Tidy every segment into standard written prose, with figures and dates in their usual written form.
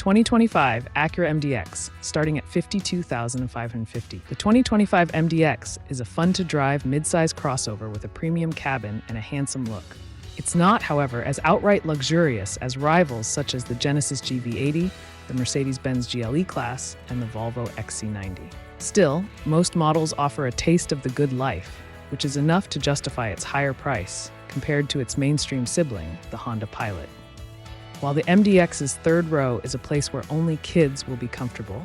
2025 Acura MDX, starting at $52,550. The 2025 MDX is a fun-to-drive mid-size crossover with a premium cabin and a handsome look. It's not, however, as outright luxurious as rivals such as the Genesis GV80, the Mercedes-Benz GLE class, and the Volvo XC90. Still, most models offer a taste of the good life, which is enough to justify its higher price compared to its mainstream sibling, the Honda Pilot. While the MDX's third row is a place where only kids will be comfortable,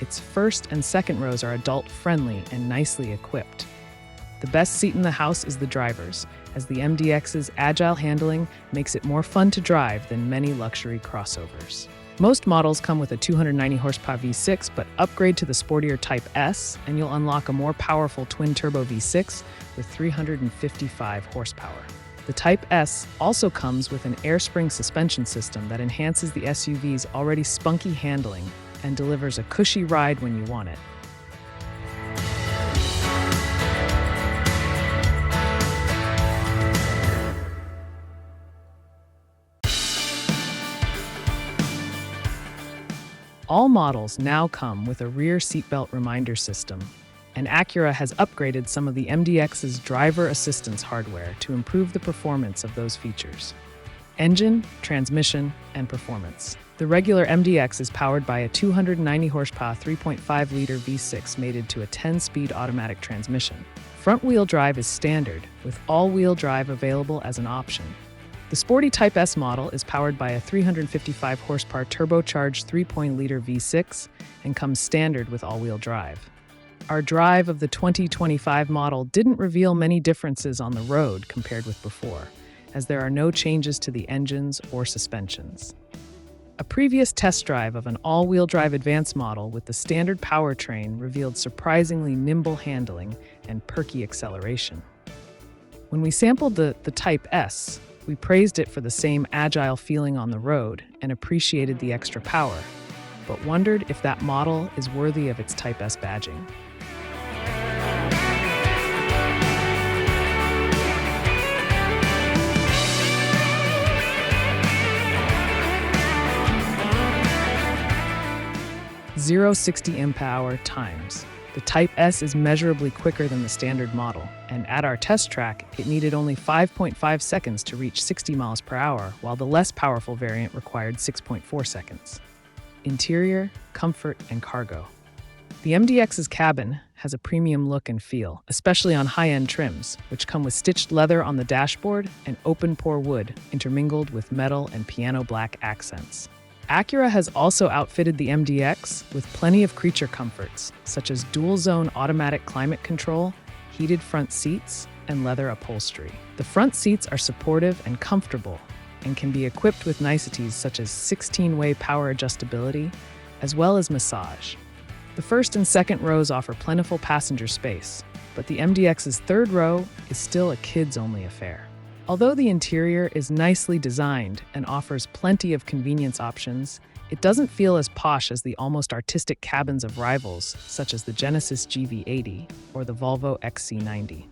its first and second rows are adult-friendly and nicely equipped. The best seat in the house is the driver's, as the MDX's agile handling makes it more fun to drive than many luxury crossovers. Most models come with a 290 horsepower V6, but upgrade to the sportier Type S, and you'll unlock a more powerful twin-turbo V6 with 355 horsepower. The Type S also comes with an air spring suspension system that enhances the SUV's already spunky handling and delivers a cushy ride when you want it. All models now come with a rear seatbelt reminder system, and Acura has upgraded some of the MDX's driver assistance hardware to improve the performance of those features. Engine, transmission, and performance. The regular MDX is powered by a 290 horsepower 3.5-liter V6 mated to a 10-speed automatic transmission. Front-wheel drive is standard, with all-wheel drive available as an option. The sporty Type S model is powered by a 355 horsepower turbocharged 3.0-liter V6 and comes standard with all-wheel drive. Our drive of the 2025 model didn't reveal many differences on the road compared with before, as there are no changes to the engines or suspensions. A previous test drive of an all-wheel drive advanced model with the standard powertrain revealed surprisingly nimble handling and perky acceleration. When we sampled the Type S, we praised it for the same agile feeling on the road and appreciated the extra power, but wondered if that model is worthy of its Type S badging. Zero 60 mph times. The Type S is measurably quicker than the standard model, and at our test track, it needed only 5.5 seconds to reach 60 miles per hour, while the less powerful variant required 6.4 seconds. Interior, comfort, and cargo. The MDX's cabin has a premium look and feel, especially on high-end trims, which come with stitched leather on the dashboard and open-pore wood intermingled with metal and piano black accents. Acura has also outfitted the MDX with plenty of creature comforts, such as dual-zone automatic climate control, heated front seats, and leather upholstery. The front seats are supportive and comfortable and can be equipped with niceties such as 16-way power adjustability, as well as massage. The first and second rows offer plentiful passenger space, but the MDX's third row is still a kids-only affair. Although the interior is nicely designed and offers plenty of convenience options, it doesn't feel as posh as the almost artistic cabins of rivals such as the Genesis GV80 or the Volvo XC90.